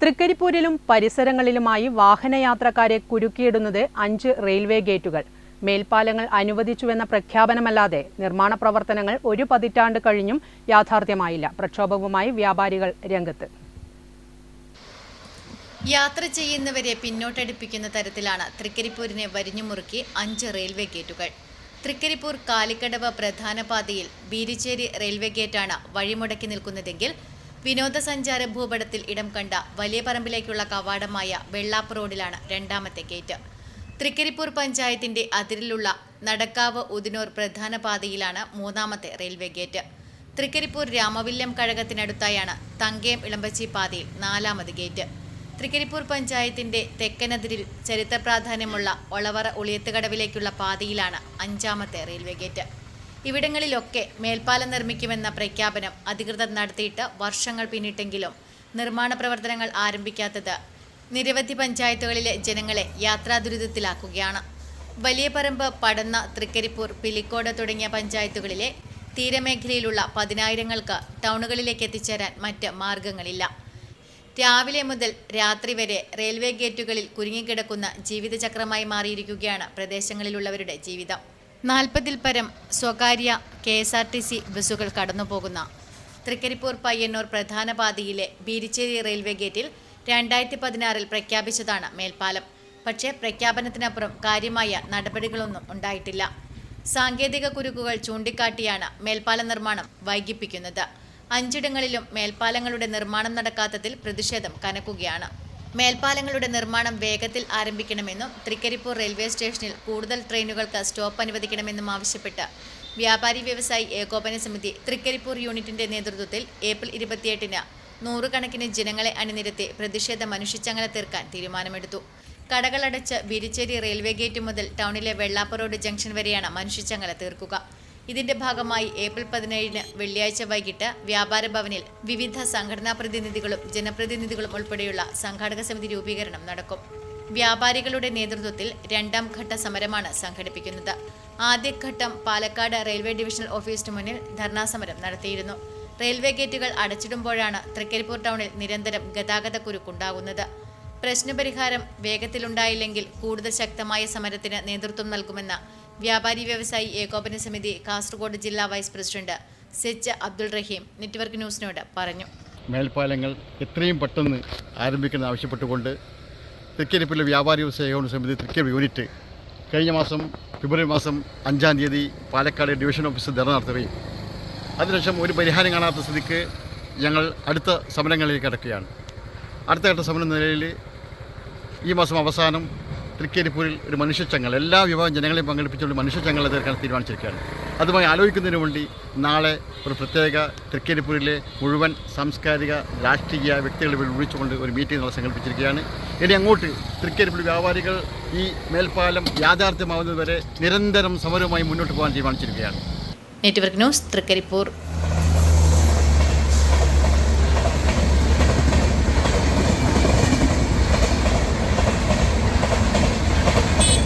തൃക്കരിപ്പൂരിലും പരിസരങ്ങളിലുമായി വാഹനയാത്രക്കാരെ കുരുക്കിയിടുന്നത് 5 railway ഗേറ്റുകൾ. മേൽപ്പാലങ്ങൾ അനുവദിച്ചുവെന്ന പ്രഖ്യാപനമല്ലാതെ നിർമ്മാണ പ്രവർത്തനങ്ങൾ ഒരു പതിറ്റാണ്ട് കഴിഞ്ഞും യാഥാർത്ഥ്യമായില്ല. പ്രക്ഷോഭവുമായി വ്യാപാരികൾ രംഗത്ത്. യാത്ര ചെയ്യുന്നവരെ പിന്നോട്ടടിപ്പിക്കുന്ന തരത്തിലാണ് തൃക്കരിപ്പൂരിനെ വരിഞ്ഞുമുറുക്കി 5 റെയിൽവേ ഗേറ്റുകൾ. തൃക്കരിപ്പൂർ കാലിക്കടവ് പ്രധാന പാതയിൽ ബീരിച്ചേരി റെയിൽവേ ഗേറ്റാണ് വഴിമുടക്കി നിൽക്കുന്നതെങ്കിൽ വിനോദസഞ്ചാര ഭൂപടത്തിൽ ഇടം കണ്ട വലിയ പറമ്പിലേക്കുള്ള കവാടമായ വെള്ളാപ്പ് റോഡിലാണ് രണ്ടാമത്തെ ഗേറ്റ്. തൃക്കരിപ്പൂർ പഞ്ചായത്തിന്റെ അതിരിലുള്ള നടക്കാവ് ഉദിനൂർ പ്രധാന പാതയിലാണ് മൂന്നാമത്തെ റെയിൽവേ ഗേറ്റ്. തൃക്കരിപ്പൂർ രാമവില്ലം കഴകത്തിനടുത്തായാണ് തങ്കയം ഇളമ്പച്ചി പാതയിൽ 4ാമത് ഗേറ്റ്. തൃക്കരിപ്പൂർ പഞ്ചായത്തിന്റെ തെക്കനതിരിൽ ചരിത്ര പ്രാധാന്യമുള്ള ഒളവറ ഉളിയത്തുകടവിലേക്കുള്ള പാതയിലാണ് 5ാമത്തെ റെയിൽവേ ഗേറ്റ്. ഇവിടങ്ങളിലൊക്കെ മേൽപ്പാലം നിർമ്മിക്കുമെന്ന പ്രഖ്യാപനം അധികൃതർ നടത്തിയിട്ട് വർഷങ്ങൾ പിന്നിട്ടെങ്കിലും നിർമ്മാണ പ്രവർത്തനങ്ങൾ ആരംഭിക്കാത്തത് നിരവധി പഞ്ചായത്തുകളിലെ ജനങ്ങളെ യാത്രാ ദുരിതത്തിലാക്കുകയാണ്. വലിയ പറമ്പ്, പടന്ന, തൃക്കരിപ്പൂർ, പിലിക്കോട് തുടങ്ങിയ പഞ്ചായത്തുകളിലെ തീരമേഖലയിലുള്ള 10,000-ങ്ങൾക്ക് ടൗണുകളിലേക്ക് എത്തിച്ചേരാൻ മറ്റ് മാർഗങ്ങളില്ല. രാവിലെ മുതൽ രാത്രി വരെ റെയിൽവേ ഗേറ്റുകളിൽ കുരുങ്ങിക്കിടക്കുന്ന ജീവിതചക്രമായി മാറിയിരിക്കുകയാണ് പ്രദേശങ്ങളിലുള്ളവരുടെ ജീവിതം. 40-ൽ പരം സ്വകാര്യ KSRTC ബസ്സുകൾ കടന്നുപോകുന്ന തൃക്കരിപ്പൂർ പയ്യന്നൂർ പ്രധാന പാതയിലെ ബീരിച്ചേരി റെയിൽവേ ഗേറ്റിൽ 2016-ൽ പ്രഖ്യാപിച്ചതാണ് മേൽപ്പാലം. പക്ഷേ പ്രഖ്യാപനത്തിനപ്പുറം കാര്യമായ നടപടികളൊന്നും ഉണ്ടായിട്ടില്ല. സാങ്കേതിക കുരുക്കുകൾ ചൂണ്ടിക്കാട്ടിയാണ് മേൽപ്പാല നിർമ്മാണം വൈകിപ്പിക്കുന്നത്. 5ഇടങ്ങളിലും മേൽപ്പാലങ്ങളുടെ നിർമ്മാണം നടക്കാത്തതിൽ പ്രതിഷേധം കനക്കുകയാണ്. മേൽപ്പാലങ്ങളുടെ നിർമ്മാണം വേഗത്തിൽ ആരംഭിക്കണമെന്നും തൃക്കരിപ്പൂർ റെയിൽവേ സ്റ്റേഷനിൽ കൂടുതൽ ട്രെയിനുകൾക്ക് സ്റ്റോപ്പ് അനുവദിക്കണമെന്നും ആവശ്യപ്പെട്ട് വ്യാപാരി വ്യവസായി ഏകോപന സമിതി തൃക്കരിപ്പൂർ യൂണിറ്റിന്റെ നേതൃത്വത്തിൽ ഏപ്രിൽ 28-ന് 100 കണക്കിന് ജനങ്ങളെ അണിനിരത്തി പ്രതിഷേധ മനുഷ്യച്ചങ്ങല തീർക്കാൻ തീരുമാനമെടുത്തു. കടകളടച്ച് ബീരിച്ചേരി റെയിൽവേ ഗേറ്റ് മുതൽ ടൗണിലെ വെള്ളാപ്പ് റോഡ് ജംഗ്ഷൻ വരെയാണ് മനുഷ്യച്ചങ്ങല തീർക്കുക. ഇതിന്റെ ഭാഗമായി ഏപ്രിൽ 17-ന് വെള്ളിയാഴ്ച വൈകിട്ട് വ്യാപാര ഭവനിൽ വിവിധ സംഘടനാ പ്രതിനിധികളും ജനപ്രതിനിധികളും ഉൾപ്പെടെയുള്ള സംഘാടക സമിതി രൂപീകരണം നടക്കും. വ്യാപാരികളുടെ നേതൃത്വത്തിൽ 2ാം ഘട്ട സമരമാണ് സംഘടിപ്പിക്കുന്നത്. ആദ്യഘട്ടം പാലക്കാട് റെയിൽവേ ഡിവിഷണൽ ഓഫീസിന് മുന്നിൽ ധർണാ സമരം നടത്തിയിരുന്നു. റെയിൽവേ ഗേറ്റുകൾ അടച്ചിടുമ്പോഴാണ് തൃക്കരിപ്പൂർ ടൗണിൽ നിരന്തരം ഗതാഗത കുരുക്കുണ്ടാകുന്നത്. പ്രശ്നപരിഹാരം വേഗത്തിലുണ്ടായില്ലെങ്കിൽ കൂടുതൽ ശക്തമായ സമരത്തിന് നേതൃത്വം നൽകുമെന്ന് വ്യാപാരി വ്യവസായി ഏകോപന സമിതി കാസർഗോഡ് ജില്ലാ വൈസ് പ്രസിഡന്റ് സെച്ച് അബ്ദുൾ റഹീം നെറ്റ്വർക്ക് ന്യൂസിനോട് പറഞ്ഞു. മേൽപ്പാലങ്ങൾ എത്രയും പെട്ടെന്ന് ആരംഭിക്കണം ആവശ്യപ്പെട്ടുകൊണ്ട് തൃക്കരിപ്പൂരിലെ വ്യാപാരി വ്യവസായ ഏകോപന സമിതി തൃക്കരിപ്പൂർ യൂണിറ്റ് കഴിഞ്ഞ മാസം ഫെബ്രുവരി മാസം 5-ാം തീയതി പാലക്കാട് ഡിവിഷൻ ഓഫീസിൽ ധർണ നടത്തുകയും അതിനുശേഷം ഒരു പരിഹാരം കാണാത്ത സ്ഥിതിക്ക് ഞങ്ങൾ അടുത്ത സമരങ്ങളിലേക്ക് കടക്കുകയാണ്. അടുത്ത ഘട്ട സമരം നിലയിൽ ഈ മാസം അവസാനം തൃക്കരിപ്പൂരിൽ ഒരു മനുഷ്യച്ചങ്ങൽ, എല്ലാ വിഭാഗം ജനങ്ങളെയും പങ്കെടുപ്പിച്ചുകൊണ്ട് മനുഷ്യച്ചങ്ങല തീർക്കാൻ തീരുമാനിച്ചിരിക്കുകയാണ്. അതുമായി ആലോചിക്കുന്നതിന് വേണ്ടി നാളെ ഒരു പ്രത്യേക തൃക്കരിപ്പൂരിലെ മുഴുവൻ സാംസ്കാരിക രാഷ്ട്രീയ വ്യക്തികളെ വിളിച്ചുകൊണ്ട് ഒരു മീറ്റിംഗ് നമ്മൾ സംഘടിപ്പിച്ചിരിക്കുകയാണ്. ഇനി അങ്ങോട്ട് തൃക്കരിപ്പൂർ വ്യാപാരികൾ ഈ മേൽപ്പാലം യാഥാർത്ഥ്യമാവുന്നതുവരെ നിരന്തരം സമരവുമായി മുന്നോട്ട് പോകാൻ തീരുമാനിച്ചിരിക്കുകയാണ്. Network news, Trikaripur.